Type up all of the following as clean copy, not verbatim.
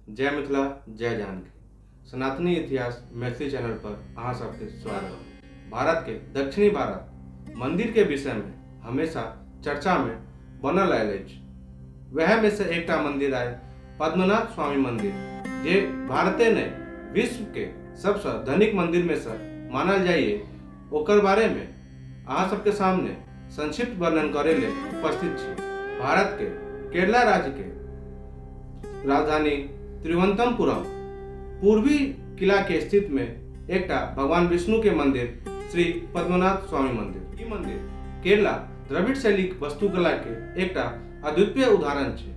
जय मिथिला जय जानकी। सनातनी इतिहास मैथिली चैनल पर अहाँ सबके स्वागत। भारत के दक्षिणी भारत मंदिर के विषय में हमेशा चर्चा में बनल आयल अछि। वह में से एकटा मंदिर आए पद्मनाभ स्वामी मंदिर, जे भारते ने विश्व के सबसे धनिक मंदिर में से मानल जाइए। ओकर बारे में अहाँ सबके सामने संक्षिप्त वर्णन करे ले उपस्थित छी। भारत के केरला राज्य के राजधानी तिरुवनंतपुरम पूर्वी किला के स्थित में एकटा भगवान विष्णु के मंदिर श्री पद्मनाभ स्वामी मंदिर। ई मंदिर केरला द्रविड़ शैली वास्तुकला के एकटा अद्वितीय उदाहरण छे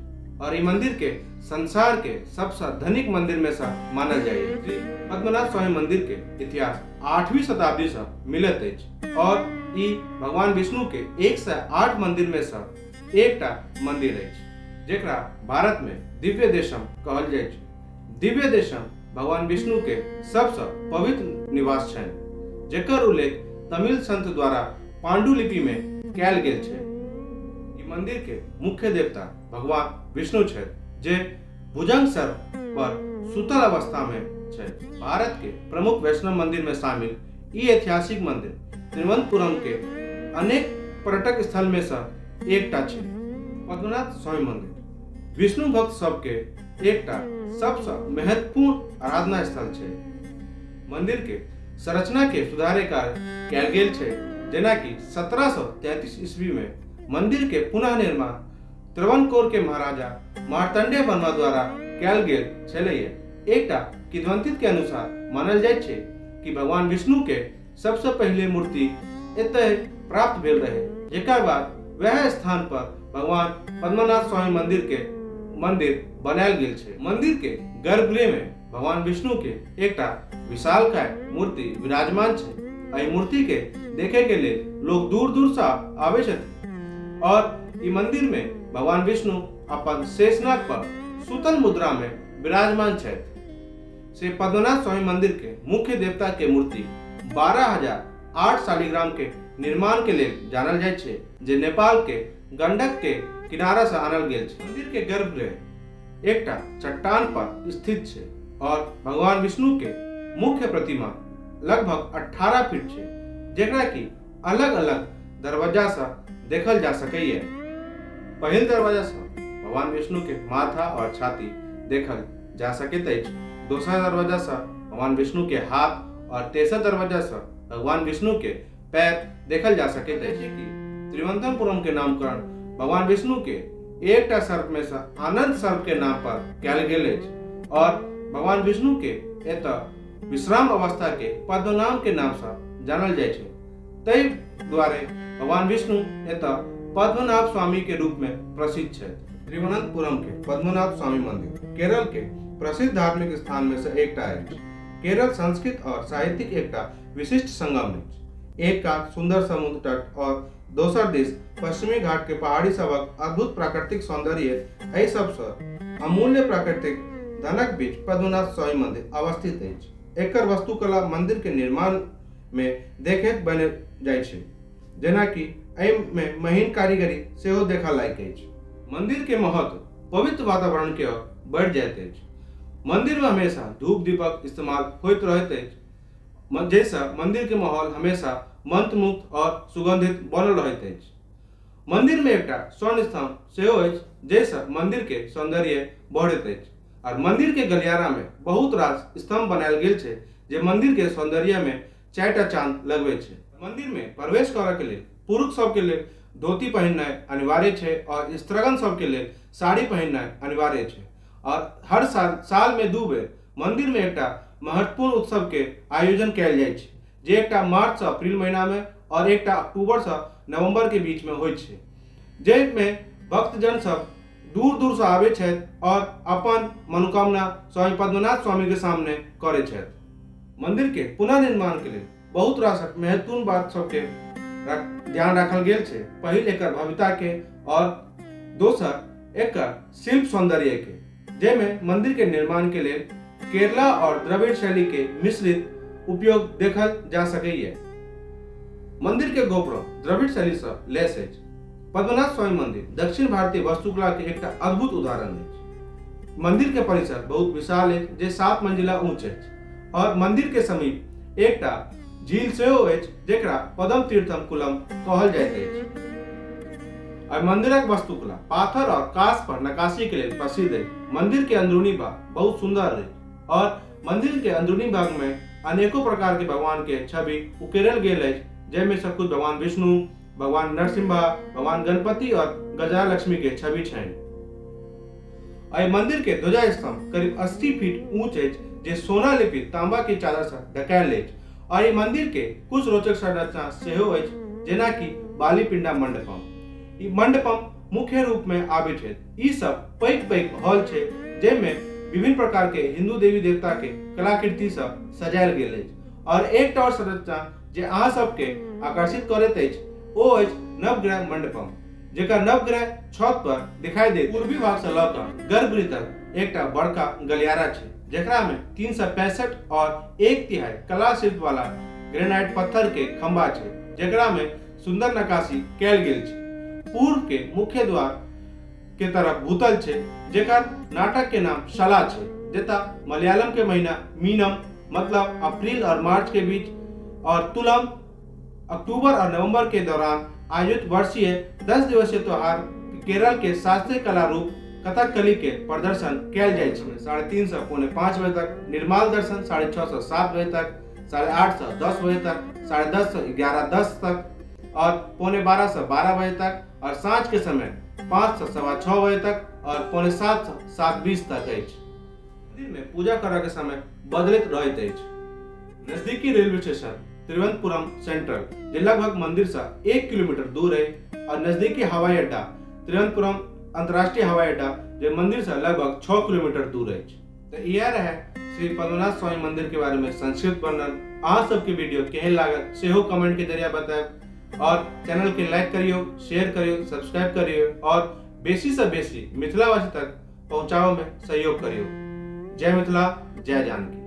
और ई मंदिर के संसार के सबसे धनिक मंदिर में से मानल जाए। श्री पद्मनाभ स्वामी मंदिर के इतिहास 8वीं शताब्दी से मिलत अछि और ई भगवान विष्णु के 108 मंदिर में से एकटा मंदिर अछि, जेकरा भारत में दिव्य देशम कहल जाय छै। दिव्य देशम भगवान विष्णु के सबसे पवित्र निवास छनि, जेकर उल्लेख तमिल संत द्वारा पांडुलिपि में कयल गेल छै। ई मंदिर के मुख्य देवता भगवान विष्णु छथि, जे भुजंग सर्प पर सुतल अवस्था में छथि। भारत के प्रमुख वैष्णव मंदिर में शामिल ई ऐतिहासिक मंदिर तिरुवनंतपुरम के अनेक पर्यटक स्थल में से एकटा छै। पद्मनाभ स्वामी मंदिर विष्णु भक्त सबके एकटा सबसे महत्वपूर्ण आराधना स्थल छै। मंदिर के संरचना के सुधारे कार्य कयल गेल छै, जेना कि 1733 ईस्वी में मंदिर के पुनः निर्माण त्रावणकोर के महाराजा मार्तंडेय वर्मा द्वारा कयल गेल छलैया। एकटा किंवदंती के अनुसार मानल जाय छै कि भगवान विष्णु के सबसे पहले मूर्ति एतय प्राप्त भेल रहे, जेकर बाद वह स्थान पर भगवान पद्मनाभ स्वामी मंदिर बनायल गेल छै। मंदिर के गर्भगृह में भगवान विष्णु के एकटा विशालकाय मूर्ति विराजमान छै। एहि मूर्ति के देखे के लिए लोग दूर दूर से आवे छथि और ई मंदिर में भगवान विष्णु अपन शेषनाग पर सुतल मुद्रा में विराजमान छथि। श्री पद्मनाभ स्वामी मंदिर के मुख्य देवता के मूर्ति 12,008 शालिग्राम के निर्माण के लिए जानल जाय छै, जे नेपाल के गंडक के किनारा से आनल गेल छै। मंदिर के गर्भगृह एकटा चट्टान पर स्थित छै और भगवान विष्णु के मुख्य प्रतिमा लगभग 18 फीट छै, जेकरा की अलग अलग दरवाजा से देखल जा सकैए। पहिल दरवाजा से भगवान विष्णु के माथा और छाती देखल जा सकैत अछि। दूसरा दरवाजा से भगवान विष्णु के हाथ और तेसर दरवाजा से भगवान विष्णु के पैर देखल जा सकैत अछि। तिरुवनंतपुरम के नामकरण भगवान विष्णु के एकटा सर्प में से आनंद सर्प के नाम पर कयल गेल अछि और भगवान विष्णु के एतय विश्राम अवस्था के पद्मनाभ के नाम से जानल जाय छै। तै द्वारे भगवान विष्णु एतय पद्मनाभ स्वामी के रूप में प्रसिद्ध छथि। तिरुवनंतपुरम के पद्मनाभ स्वामी मंदिर केरल के प्रसिद्ध धार्मिक स्थान में से एकटा अछि। केरल संस्कृत और साहित्यिक एकटा विशिष्ट संगम अछि। एक कात सुंदर समुद्र तट और दोसर दिस पश्चिमी घाट के पहाड़ी सबक अद्भुत प्राकृतिक सौंदर्य, एहि सबसे अमूल्य प्राकृतिक धनक बीच पद्मनाभ स्वामी मंदिर अवस्थित अछि। एकर वास्तुकला मंदिर के निर्माण में देखैत बने जाय छै, जेना कि एहि में महीन कारीगरी सेहो देखा लायक अछि। मंदिर के महत्व पवित्र वातावरण के ओर बढ़ जाइत अछि। मंदिर में हमेशा धूप दीपक इस्तेमाल होइत रहैत अछि, जैसे मंदिर के माहौल हमेशा मंत्रमुग्ध और सुगंधित बनल रहैत अछि। मंदिर में एकटा स्वर्ण स्तंभ सेहो अछि, जैसे मंदिर के सौंदर्य बढ़ैत अछि और मंदिर के गलियारा में बहुत रास स्तंभ बनायल गेल छै, जे मंदिर के सौंदर्य में 4टा चांद लगबै छै। मंदिर में प्रवेश करय के लेल पुरुष सब के लेल धोती पहिरनाइ अनिवार्य छै और स्त्रीगण सब के लेल साड़ी पहिरनाइ अनिवार्य छै। और हर साल में 2 बेर मंदिर में एकटा महत्वपूर्ण उत्सव के आयोजन कयल जाय छै, जे एकटा मार्च से अप्रैल महीना में और एकटा अक्टूबर से नवंबर के बीच में होय छै, जेमे भक्तजन सब दूर दूर से आवे छथि और अपन मनोकामना स्वामी पद्मनाभ स्वामी के सामने करे छथि। मंदिर के पुनः निर्माण के लिए बहुत रास महत्वपूर्ण बात सब के ध्यान रखल गेल छै। पहिल एकर भव्यता के और दोसर एकर शिल्प सौंदर्य के, जेमे मंदिर के निर्माण के लिए केरला और द्रविड़ शैली के मिश्रित उपयोग देखल जा सकैए। मंदिर के गोपुरम द्रविड़ शैली से लैस अछि। पद्मनाभ स्वामी मंदिर दक्षिण भारतीय वास्तुकला के एकटा अद्भुत उदाहरण अछि। मंदिर के परिसर बहुत विशाल है, जे 7 मंजिला ऊंच है और मंदिर के समीप एकटा झील सेहो अछि जेकरा पदम तीर्थम कुलम कहल जाइत अछि। और मंदिरक वास्तुकला पाथर और कांच पर नक्काशी के लिए प्रसिद्ध है। मंदिर के अंदरूनी भाग बहुत सुंदर है और मंदिर के अंदरूनी भाग में अनेकों प्रकार के भगवान के छवि उकेरल गेल है, जैमे से कुछ भगवान विष्णु, भगवान नरसिम्हा, भगवान गणपति और गजालक्ष्मी के छवि छनि। और मंदिर के ध्वजा स्तंभ करीब 80 फीट ऊंच है, जे सोना लेपित तांबा के चादर से ढकायल है। और ये मंदिर के कुछ रोचक संरचना सेहो है, जेना कि बालीपिंडा मंडपम। ई मंडपम मुख्य रूप में आबित है। ई सब पैघ हॉल छे, जेमे विभिन्न प्रकार के हिंदू देवी देवता के कलाकृति सब सजायल गेल अछि। और एक और संरचना जे अहाँ सबके आकर्षित करैत अछि ओ अछि नवग्रह मंडपम, जेकर नवग्रह छत पर दिखाई दे। पूर्वी भाग से लऽ कऽ गर्भगृह तक एकटा बड़का गलियारा छै, जेकरा में 365 और 1/3 कला शिल्प वाला ग्रेनाइट पत्थर के खंभा छै, जेकरा में सुंदर नक्काशी कैल गेल छै। पूर्व के मुख्य द्वार के तरफ भूतल छै, जेकर नाटक के नाम शला छै, जेता मलयालम के महीना मीनम मतलब अप्रैल और मार्च के बीच और तुलम अक्टूबर और नवंबर के दौरान आयोजित वर्षीय 10 दिवसीय त्योहार केरल के शास्त्रीय कला रूप कथकली के प्रदर्शन कैल जाय छै। 3:30 से 4:45 बजे तक निर्माल दर्शन, 6:30 से 7 बजे तक, 8:30 से 10 बजे तक, 10:30 से 11:10 तक और 11:45 से 12 बजे तक और सांझ के समय 5 से 6:15 बजे तक और 6:45 से 7:20 तक अछि। मंदिर में पूजा करय के समय बदलैत रहैत अछि। नजदीकी रेलवे स्टेशन तिरुवनंतपुरम सेंट्रल, जे लगभग मंदिर से 1 किलोमीटर दूर है, और नजदीकी हवाई अड्डा तिरुवनंतपुरम अंतर्राष्ट्रीय हवाई अड्डा, जो मंदिर से लगभग 6 किलोमीटर दूर है। तो यह रहे श्री पद्मनाभ स्वामी मंदिर के बारे में संक्षिप्त वर्णन। अहाँ सबके वीडियो केहन लागल सेहो कमेंट के जरिए बताएब और चैनल के लाइक करियो, शेयर करियो, सब्सक्राइब करियो और बेसी से बेसी मिथिलावासी तक पहुंचाओ में सहयोग करियो। जय मिथिला, जय जानकी।